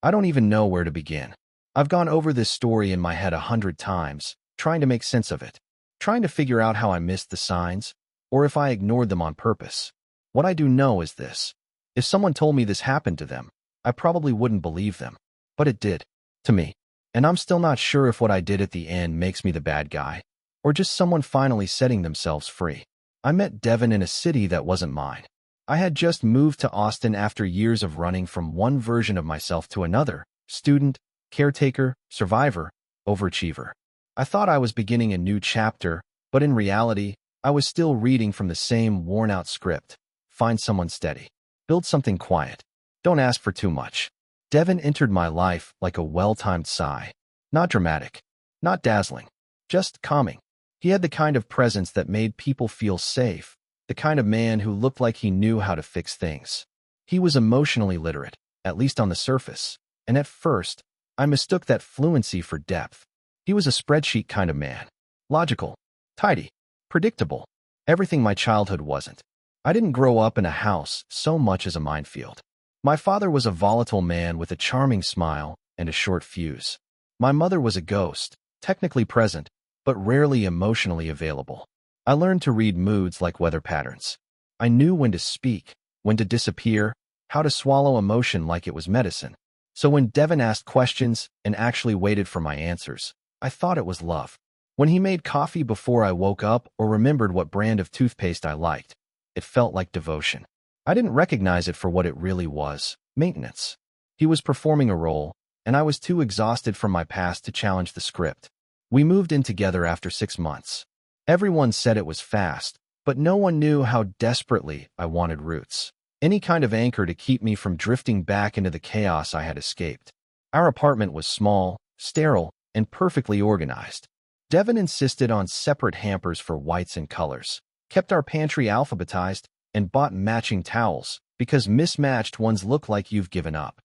I don't even know where to begin. I've gone over this story in my head 100 times, trying to make sense of it, trying to figure out how I missed the signs, or if I ignored them on purpose. What I do know is this. If someone told me this happened to them, I probably wouldn't believe them. But it did. To me. And I'm still not sure if what I did at the end makes me the bad guy, or just someone finally setting themselves free. I met Devin in a city that wasn't mine. I had just moved to Austin after years of running from one version of myself to another: student, caretaker, survivor, overachiever. I thought I was beginning a new chapter, but in reality, I was still reading from the same worn-out script. Find someone steady. Build something quiet. Don't ask for too much. Devin entered my life like a well-timed sigh. Not dramatic. Not dazzling. Just calming. He had the kind of presence that made people feel safe, the kind of man who looked like he knew how to fix things. He was emotionally literate, at least on the surface, and at first, I mistook that fluency for depth. He was a spreadsheet kind of man. Logical, tidy, predictable. Everything my childhood wasn't. I didn't grow up in a house so much as a minefield. My father was a volatile man with a charming smile and a short fuse. My mother was a ghost, technically present, but rarely emotionally available. I learned to read moods like weather patterns. I knew when to speak, when to disappear, how to swallow emotion like it was medicine. So when Devin asked questions and actually waited for my answers, I thought it was love. When he made coffee before I woke up or remembered what brand of toothpaste I liked, it felt like devotion. I didn't recognize it for what it really was: maintenance. He was performing a role, and I was too exhausted from my past to challenge the script. We moved in together after 6 months. Everyone said it was fast, but no one knew how desperately I wanted roots. Any kind of anchor to keep me from drifting back into the chaos I had escaped. Our apartment was small, sterile, and perfectly organized. Devin insisted on separate hampers for whites and colors, kept our pantry alphabetized, and bought matching towels, because mismatched ones look like you've given up.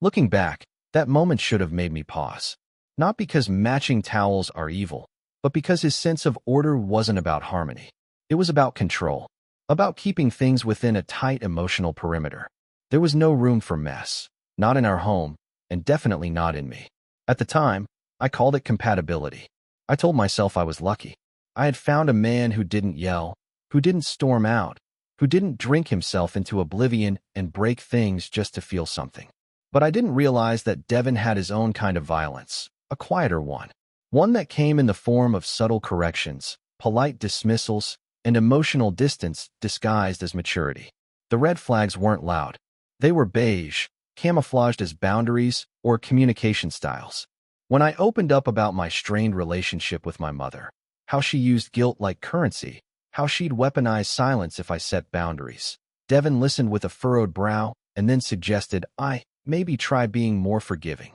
Looking back, that moment should have made me pause. Not because matching towels are evil, but because his sense of order wasn't about harmony. It was about control, about keeping things within a tight emotional perimeter. There was no room for mess, not in our home, and definitely not in me. At the time, I called it compatibility. I told myself I was lucky. I had found a man who didn't yell, who didn't storm out, who didn't drink himself into oblivion and break things just to feel something. But I didn't realize that Devin had his own kind of violence, a quieter one. One that came in the form of subtle corrections, polite dismissals, and emotional distance disguised as maturity. The red flags weren't loud. They were beige, camouflaged as boundaries or communication styles. When I opened up about my strained relationship with my mother, how she used guilt like currency, how she'd weaponize silence if I set boundaries, Devin listened with a furrowed brow and then suggested I maybe try being more forgiving.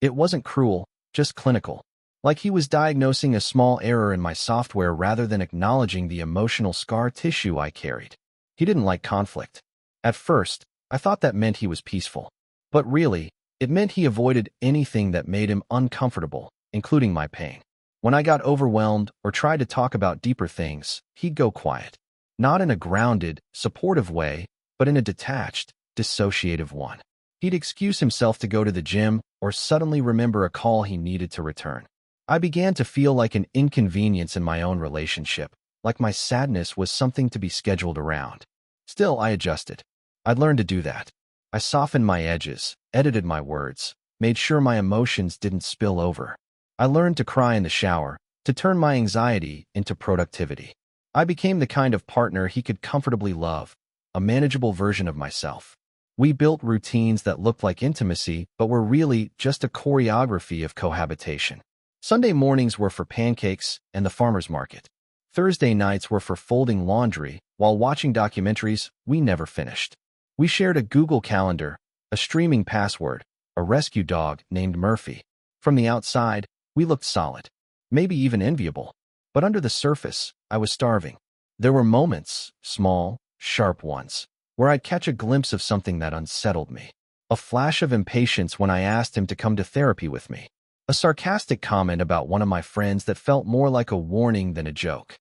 It wasn't cruel, just clinical. Like he was diagnosing a small error in my software rather than acknowledging the emotional scar tissue I carried. He didn't like conflict. At first, I thought that meant he was peaceful. But really, it meant he avoided anything that made him uncomfortable, including my pain. When I got overwhelmed or tried to talk about deeper things, he'd go quiet. Not in a grounded, supportive way, but in a detached, dissociative one. He'd excuse himself to go to the gym or suddenly remember a call he needed to return. I began to feel like an inconvenience in my own relationship, like my sadness was something to be scheduled around. Still, I adjusted. I'd learned to do that. I softened my edges, edited my words, made sure my emotions didn't spill over. I learned to cry in the shower, to turn my anxiety into productivity. I became the kind of partner he could comfortably love, a manageable version of myself. We built routines that looked like intimacy but were really just a choreography of cohabitation. Sunday mornings were for pancakes and the farmer's market. Thursday nights were for folding laundry while watching documentaries we never finished. We shared a Google Calendar, a streaming password, a rescue dog named Murphy. From the outside, we looked solid, maybe even enviable. But under the surface, I was starving. There were moments, small, sharp ones, where I'd catch a glimpse of something that unsettled me. A flash of impatience when I asked him to come to therapy with me. A sarcastic comment about one of my friends that felt more like a warning than a joke.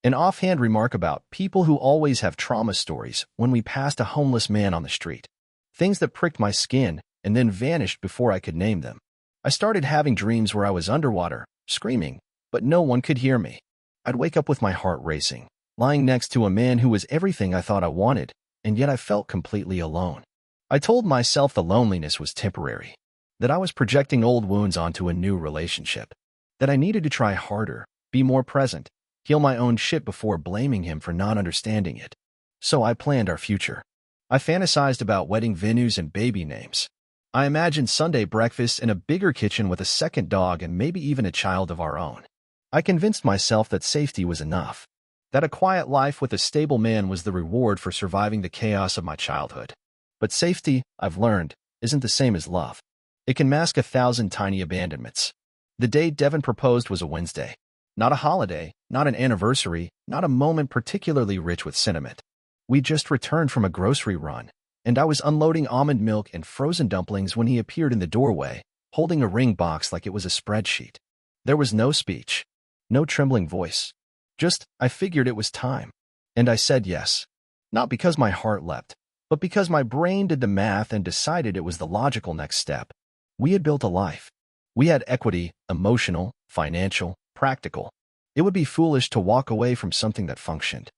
An offhand remark about people who always have trauma stories when we passed a homeless man on the street. Things that pricked my skin and then vanished before I could name them. I started having dreams where I was underwater, screaming, but no one could hear me. I'd wake up with my heart racing, lying next to a man who was everything I thought I wanted, and yet I felt completely alone. I told myself the loneliness was temporary, that I was projecting old wounds onto a new relationship, that I needed to try harder, be more present, heal my own shit before blaming him for not understanding it. So I planned our future. I fantasized about wedding venues and baby names. I imagined Sunday breakfasts in a bigger kitchen with a second dog and maybe even a child of our own. I convinced myself that safety was enough, that a quiet life with a stable man was the reward for surviving the chaos of my childhood. But safety, I've learned, isn't the same as love. It can mask 1,000 tiny abandonments. The day Devin proposed was a Wednesday. Not a holiday, not an anniversary, not a moment particularly rich with sentiment. We just returned from a grocery run, and I was unloading almond milk and frozen dumplings when he appeared in the doorway, holding a ring box like it was a spreadsheet. There was no speech, no trembling voice. Just, I figured it was time. And I said yes. Not because my heart leapt, but because my brain did the math and decided it was the logical next step. We had built a life. We had equity, emotional, financial, practical. It would be foolish to walk away from something that functioned.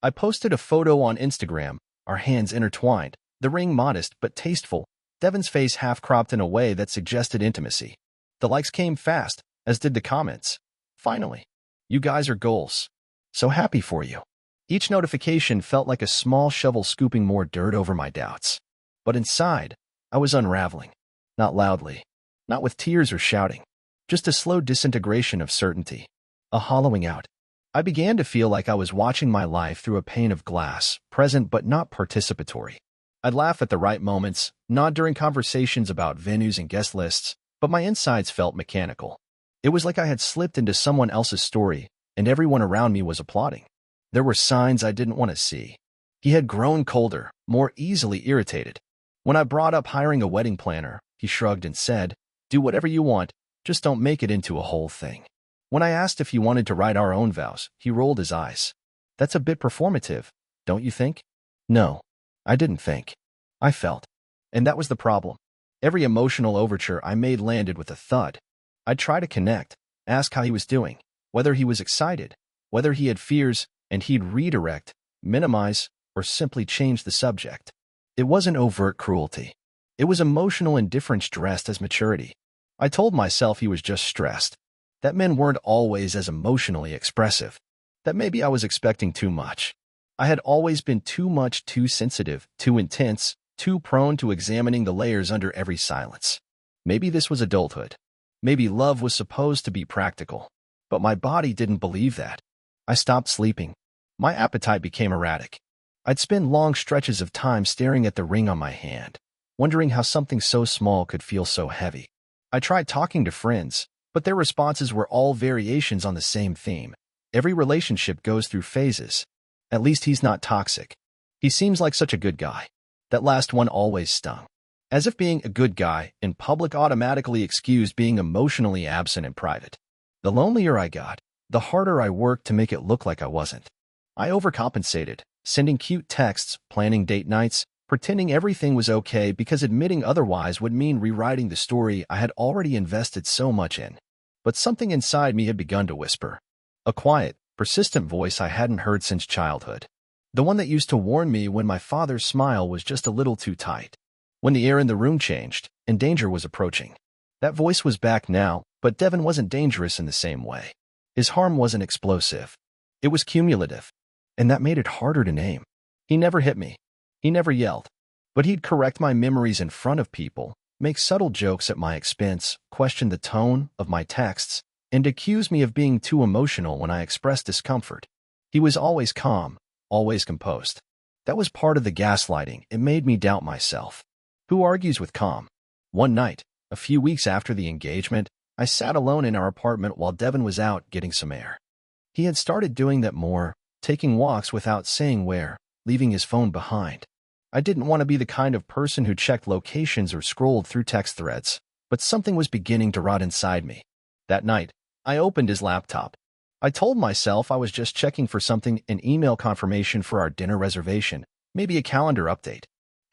I posted a photo on Instagram, our hands intertwined, the ring modest but tasteful, Devin's face half-cropped in a way that suggested intimacy. The likes came fast, as did the comments. Finally. You guys are goals. So happy for you. Each notification felt like a small shovel scooping more dirt over my doubts. But inside, I was unraveling. Not loudly. Not with tears or shouting. Just a slow disintegration of certainty. A hollowing out. I began to feel like I was watching my life through a pane of glass, present but not participatory. I'd laugh at the right moments, nod during conversations about venues and guest lists, but my insides felt mechanical. It was like I had slipped into someone else's story, and everyone around me was applauding. There were signs I didn't want to see. He had grown colder, more easily irritated. When I brought up hiring a wedding planner, he shrugged and said, "Do whatever you want, just don't make it into a whole thing." When I asked if he wanted to write our own vows, he rolled his eyes. That's a bit performative, don't you think? No, I didn't think. I felt. And that was the problem. Every emotional overture I made landed with a thud. I'd try to connect, ask how he was doing, whether he was excited, whether he had fears, and he'd redirect, minimize, or simply change the subject. It wasn't overt cruelty. It was emotional indifference dressed as maturity. I told myself he was just stressed, that men weren't always as emotionally expressive, that maybe I was expecting too much. I had always been too much, too sensitive, too intense, too prone to examining the layers under every silence. Maybe this was adulthood. Maybe love was supposed to be practical. But my body didn't believe that. I stopped sleeping. My appetite became erratic. I'd spend long stretches of time staring at the ring on my hand, wondering how something so small could feel so heavy. I tried talking to friends, but their responses were all variations on the same theme. Every relationship goes through phases. At least he's not toxic. He seems like such a good guy. That last one always stung. As if being a good guy in public automatically excused being emotionally absent in private. The lonelier I got, the harder I worked to make it look like I wasn't. I overcompensated, sending cute texts, planning date nights, pretending everything was okay because admitting otherwise would mean rewriting the story I had already invested so much in. But something inside me had begun to whisper. A quiet, persistent voice I hadn't heard since childhood. The one that used to warn me when my father's smile was just a little too tight. When the air in the room changed, and danger was approaching. That voice was back now, but Devin wasn't dangerous in the same way. His harm wasn't explosive. It was cumulative. And that made it harder to name. He never hit me. He never yelled. But he'd correct my memories in front of people, make subtle jokes at my expense, question the tone of my texts, and accuse me of being too emotional when I expressed discomfort. He was always calm, always composed. That was part of the gaslighting. It made me doubt myself. Who argues with calm? One night, a few weeks after the engagement, I sat alone in our apartment while Devin was out getting some air. He had started doing that more, taking walks without saying where, leaving his phone behind. I didn't want to be the kind of person who checked locations or scrolled through text threads, but something was beginning to rot inside me. That night, I opened his laptop. I told myself I was just checking for something, an email confirmation for our dinner reservation, maybe a calendar update.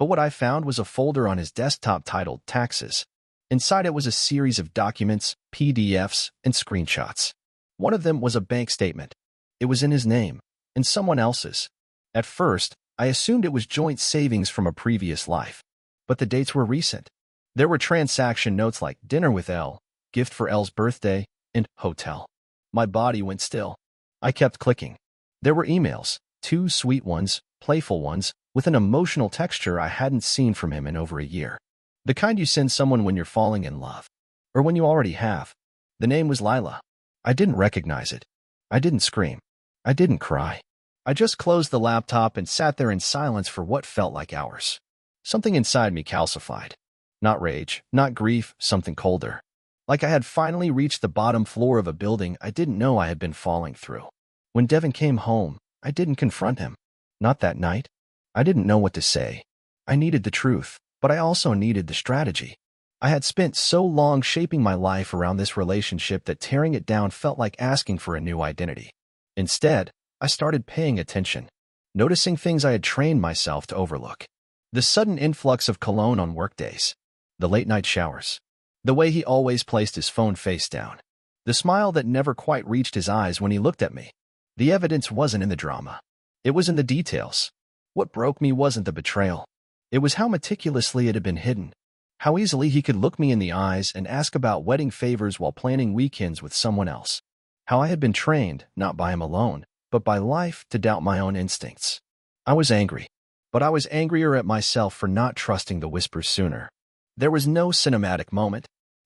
But what I found was a folder on his desktop titled Taxes. Inside it was a series of documents, PDFs, and screenshots. One of them was a bank statement. It was in his name, and someone else's. At first, I assumed it was joint savings from a previous life. But the dates were recent. There were transaction notes like dinner with Elle, gift for Elle's birthday, and hotel. My body went still. I kept clicking. There were emails, 2 sweet ones, playful ones, with an emotional texture I hadn't seen from him in over a year. The kind you send someone when you're falling in love. Or when you already have. The name was Lila. I didn't recognize it. I didn't scream. I didn't cry. I just closed the laptop and sat there in silence for what felt like hours. Something inside me calcified. Not rage, not grief, something colder. Like I had finally reached the bottom floor of a building I didn't know I had been falling through. When Devin came home, I didn't confront him. Not that night. I didn't know what to say. I needed the truth, but I also needed the strategy. I had spent so long shaping my life around this relationship that tearing it down felt like asking for a new identity. Instead, I started paying attention, noticing things I had trained myself to overlook. The sudden influx of cologne on workdays. The late-night showers. The way he always placed his phone face down. The smile that never quite reached his eyes when he looked at me. The evidence wasn't in the drama. It was in the details. What broke me wasn't the betrayal. It was how meticulously it had been hidden. How easily he could look me in the eyes and ask about wedding favors while planning weekends with someone else. How I had been trained, not by him alone, but by life, to doubt my own instincts. I was angry. But I was angrier at myself for not trusting the whispers sooner. There was no cinematic moment,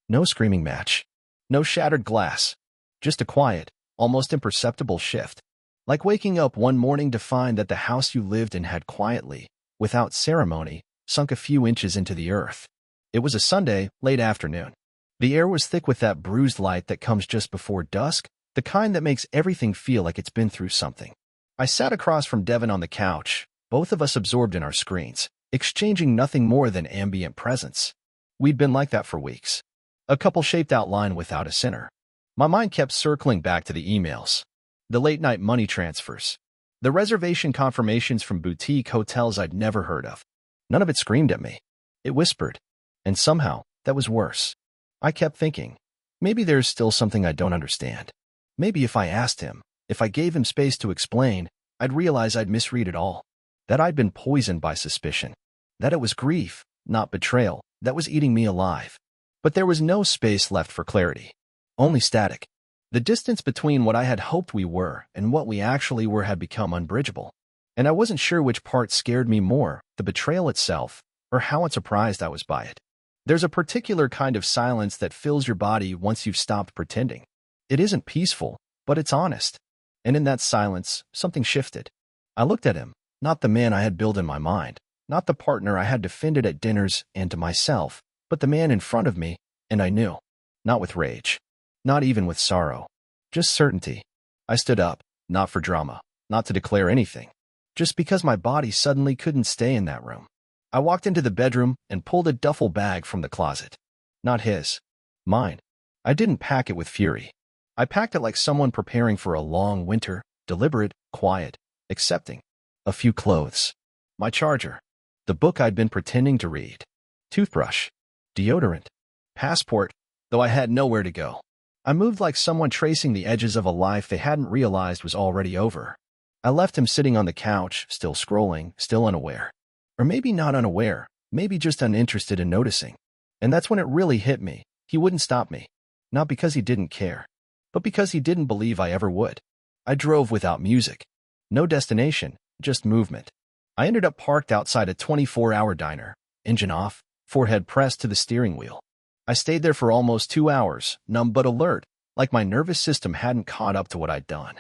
no screaming match, no shattered glass, just a quiet, almost imperceptible shift. Like waking up one morning to find that the house you lived in had quietly, without ceremony, sunk a few inches into the earth. It was a Sunday, late afternoon. The air was thick with that bruised light that comes just before dusk, the kind that makes everything feel like it's been through something. I sat across from Devin on the couch, both of us absorbed in our screens, exchanging nothing more than ambient presence. We'd been like that for weeks. A couple-shaped outline without a center. My mind kept circling back to the emails. The late-night money transfers. The reservation confirmations from boutique hotels I'd never heard of. None of it screamed at me. It whispered. And somehow, that was worse. I kept thinking, maybe there's still something I don't understand. Maybe if I asked him, if I gave him space to explain, I'd realize I'd misread it all. That I'd been poisoned by suspicion. That it was grief, not betrayal, that was eating me alive. But there was no space left for clarity. Only static. The distance between what I had hoped we were and what we actually were had become unbridgeable. And I wasn't sure which part scared me more, the betrayal itself, or how unsurprised I was by it. There's a particular kind of silence that fills your body once you've stopped pretending. It isn't peaceful, but it's honest. And in that silence, something shifted. I looked at him, not the man I had built in my mind, not the partner I had defended at dinners and to myself, but the man in front of me, and I knew. Not with rage. Not even with sorrow. Just certainty. I stood up, not for drama, not to declare anything. Just because my body suddenly couldn't stay in that room. I walked into the bedroom and pulled a duffel bag from the closet. Not his. Mine. I didn't pack it with fury. I packed it like someone preparing for a long winter, deliberate, quiet, accepting. A few clothes. My charger. The book I'd been pretending to read. Toothbrush. Deodorant. Passport, though I had nowhere to go. I moved like someone tracing the edges of a life they hadn't realized was already over. I left him sitting on the couch, still scrolling, still unaware. Or maybe not unaware, maybe just uninterested in noticing. And that's when it really hit me. He wouldn't stop me. Not because he didn't care, but because he didn't believe I ever would. I drove without music. No destination, just movement. I ended up parked outside a 24-hour diner, engine off, forehead pressed to the steering wheel. I stayed there for almost 2 hours, numb but alert, like my nervous system hadn't caught up to what I'd done.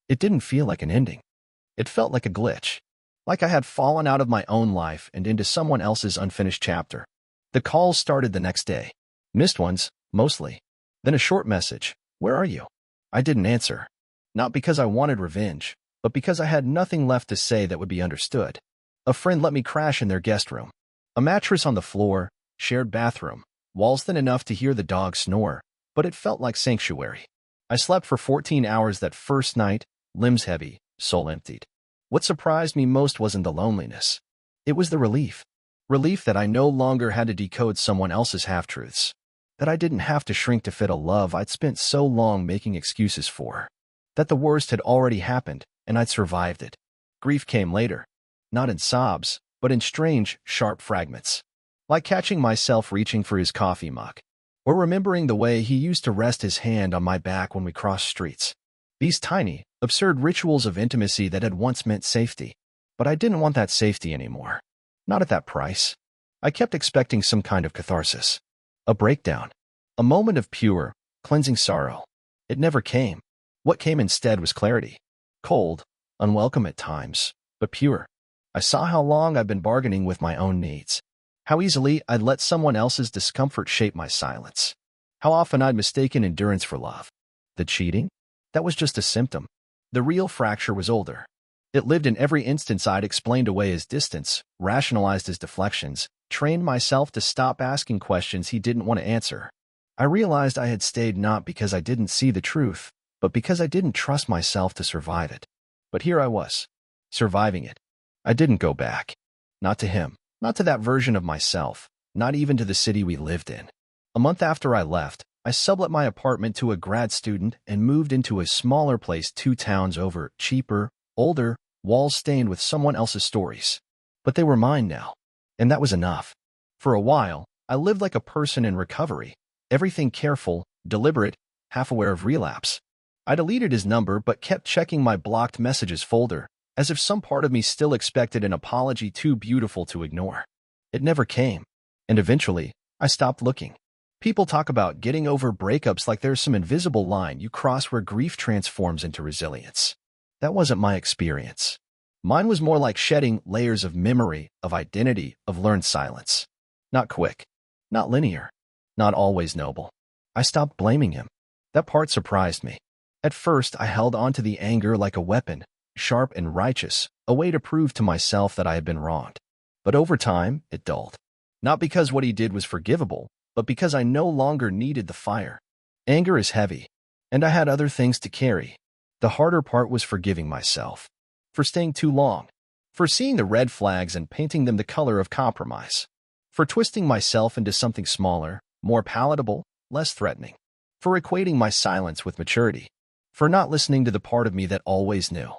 It didn't feel like an ending. It felt like a glitch. Like I had fallen out of my own life and into someone else's unfinished chapter. The calls started the next day. Missed ones, mostly. Then a short message, "Where are you?" I didn't answer. Not because I wanted revenge, but because I had nothing left to say that would be understood. A friend let me crash in their guest room. A mattress on the floor, shared bathroom, walls thin enough to hear the dog snore, but it felt like sanctuary. I slept for 14 hours that first night, limbs heavy, soul emptied. What surprised me most wasn't the loneliness. It was the relief. Relief that I no longer had to decode someone else's half-truths. That I didn't have to shrink to fit a love I'd spent so long making excuses for. That the worst had already happened, and I'd survived it. Grief came later. Not in sobs, but in strange, sharp fragments. Like catching myself reaching for his coffee mug. Or remembering the way he used to rest his hand on my back when we crossed streets. These tiny, absurd rituals of intimacy that had once meant safety. But I didn't want that safety anymore. Not at that price. I kept expecting some kind of catharsis. A breakdown. A moment of pure, cleansing sorrow. It never came. What came instead was clarity. Cold, unwelcome at times, but pure. I saw how long I'd been bargaining with my own needs. How easily I'd let someone else's discomfort shape my silence. How often I'd mistaken endurance for love. The cheating? That was just a symptom. The real fracture was older. It lived in every instance I'd explained away his distance, rationalized his deflections, trained myself to stop asking questions he didn't want to answer. I realized I had stayed not because I didn't see the truth, but because I didn't trust myself to survive it. But here I was, surviving it. I didn't go back. Not to him, not to that version of myself, not even to the city we lived in. A month after I left, I sublet my apartment to a grad student and moved into a smaller place 2 towns over, cheaper, older, walls stained with someone else's stories. But they were mine now, and that was enough. For a while, I lived like a person in recovery, everything careful, deliberate, half aware of relapse. I deleted his number but kept checking my blocked messages folder, as if some part of me still expected an apology too beautiful to ignore. It never came, and eventually, I stopped looking. People talk about getting over breakups like there's some invisible line you cross where grief transforms into resilience. That wasn't my experience. Mine was more like shedding layers of memory, of identity, of learned silence. Not quick, not linear, not always noble. I stopped blaming him. That part surprised me. At first, I held on to the anger like a weapon, sharp and righteous, a way to prove to myself that I had been wronged. But over time, it dulled. Not because what he did was forgivable, but because I no longer needed the fire. Anger is heavy, and I had other things to carry. The harder part was forgiving myself. For staying too long. For seeing the red flags and painting them the color of compromise. For twisting myself into something smaller, more palatable, less threatening. For equating my silence with maturity. For not listening to the part of me that always knew.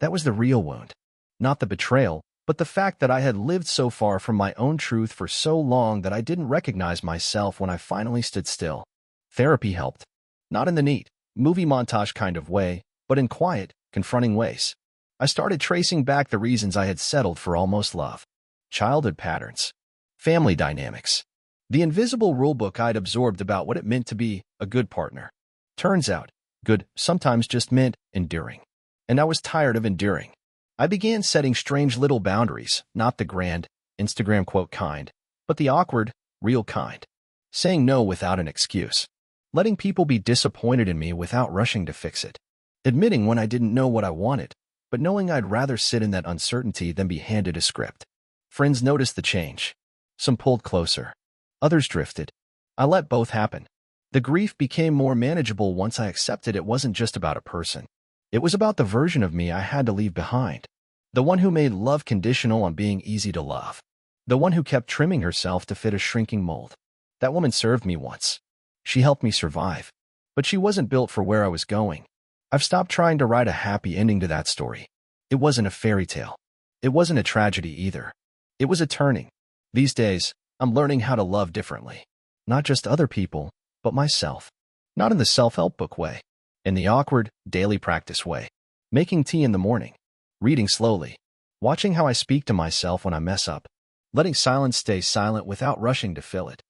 That was the real wound. Not the betrayal, but the fact that I had lived so far from my own truth for so long that I didn't recognize myself when I finally stood still. Therapy helped. Not in the neat, movie montage kind of way, but in quiet, confronting ways. I started tracing back the reasons I had settled for almost love. Childhood patterns. Family dynamics. The invisible rulebook I'd absorbed about what it meant to be a good partner. Turns out, good sometimes just meant enduring. And I was tired of enduring. I began setting strange little boundaries, not the grand, Instagram quote kind, but the awkward, real kind. Saying no without an excuse. Letting people be disappointed in me without rushing to fix it. Admitting when I didn't know what I wanted, but knowing I'd rather sit in that uncertainty than be handed a script. Friends noticed the change. Some pulled closer. Others drifted. I let both happen. The grief became more manageable once I accepted it wasn't just about a person. It was about the version of me I had to leave behind. The one who made love conditional on being easy to love. The one who kept trimming herself to fit a shrinking mold. That woman served me once. She helped me survive. But she wasn't built for where I was going. I've stopped trying to write a happy ending to that story. It wasn't a fairy tale. It wasn't a tragedy either. It was a turning. These days, I'm learning how to love differently. Not just other people, but myself. Not in the self-help book way. In the awkward, daily practice way. Making tea in the morning. Reading slowly. Watching how I speak to myself when I mess up. Letting silence stay silent without rushing to fill it.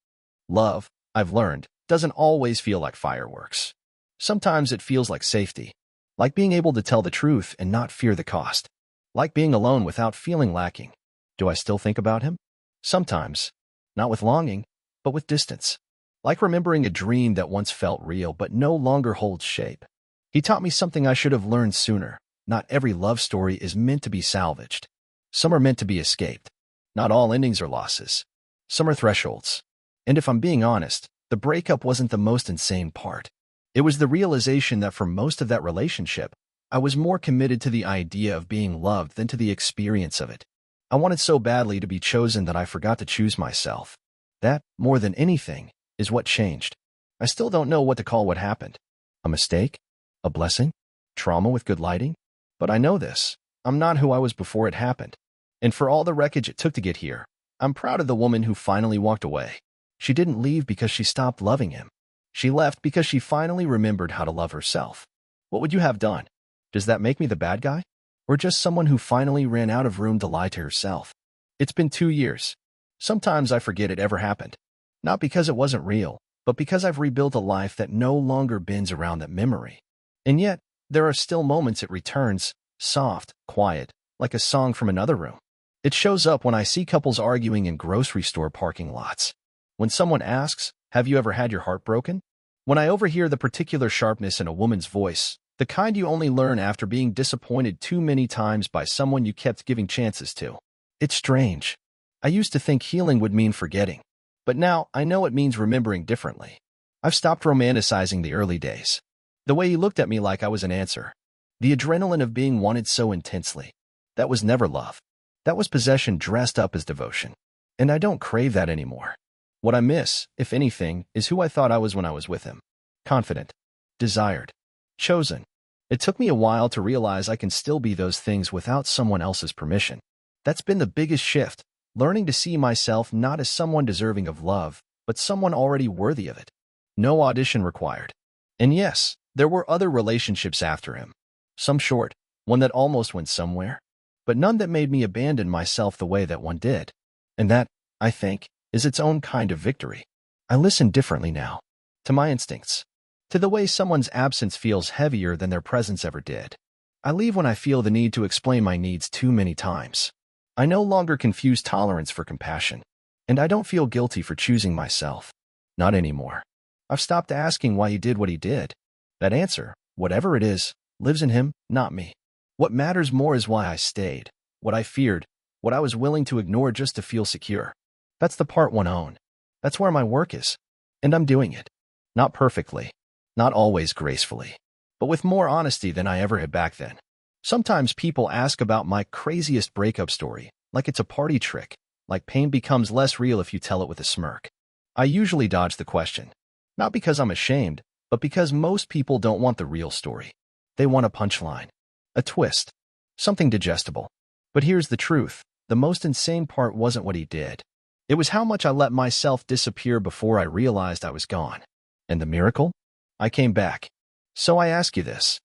Love, I've learned, doesn't always feel like fireworks. Sometimes it feels like safety. Like being able to tell the truth and not fear the cost. Like being alone without feeling lacking. Do I still think about him? Sometimes. Not with longing, but with distance. Like remembering a dream that once felt real but no longer holds shape. He taught me something I should have learned sooner. Not every love story is meant to be salvaged. Some are meant to be escaped. Not all endings are losses. Some are thresholds. And if I'm being honest, the breakup wasn't the most insane part. It was the realization that for most of that relationship, I was more committed to the idea of being loved than to the experience of it. I wanted so badly to be chosen that I forgot to choose myself. That, more than anything, is what changed. I still don't know what to call what happened. A mistake? A blessing? Trauma with good lighting? But I know this. I'm not who I was before it happened. And for all the wreckage it took to get here, I'm proud of the woman who finally walked away. She didn't leave because she stopped loving him. She left because she finally remembered how to love herself. What would you have done? Does that make me the bad guy? Or just someone who finally ran out of room to lie to herself? It's been 2 years. Sometimes I forget it ever happened. Not because it wasn't real, but because I've rebuilt a life that no longer bends around that memory. And yet, there are still moments it returns, soft, quiet, like a song from another room. It shows up when I see couples arguing in grocery store parking lots. When someone asks, "Have you ever had your heart broken?" When I overhear the particular sharpness in a woman's voice, the kind you only learn after being disappointed too many times by someone you kept giving chances to. It's strange. I used to think healing would mean forgetting, but now I know it means remembering differently. I've stopped romanticizing the early days. The way he looked at me like I was an answer. The adrenaline of being wanted so intensely. That was never love. That was possession dressed up as devotion. And I don't crave that anymore. What I miss, if anything, is who I thought I was when I was with him. Confident. Desired. Chosen. It took me a while to realize I can still be those things without someone else's permission. That's been the biggest shift, learning to see myself not as someone deserving of love, but someone already worthy of it. No audition required. And yes, there were other relationships after him. Some short, one that almost went somewhere, but none that made me abandon myself the way that one did. And that, I think, is its own kind of victory. I listen differently now. To my instincts. To the way someone's absence feels heavier than their presence ever did. I leave when I feel the need to explain my needs too many times. I no longer confuse tolerance for compassion. And I don't feel guilty for choosing myself. Not anymore. I've stopped asking why he did what he did. That answer, whatever it is, lives in him, not me. What matters more is why I stayed, what I feared, what I was willing to ignore just to feel secure. That's the part one own. That's where my work is. And I'm doing it. Not perfectly. Not always gracefully. But with more honesty than I ever had back then. Sometimes people ask about my craziest breakup story, like it's a party trick, like pain becomes less real if you tell it with a smirk. I usually dodge the question. Not because I'm ashamed, but because most people don't want the real story. They want a punchline. A twist. Something digestible. But here's the truth. The most insane part wasn't what he did. It was how much I let myself disappear before I realized I was gone. And the miracle? I came back. So I ask you this.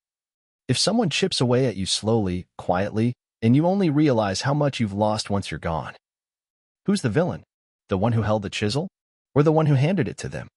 If someone chips away at you slowly, quietly, and you only realize how much you've lost once you're gone, who's the villain? The one who held the chisel? Or the one who handed it to them?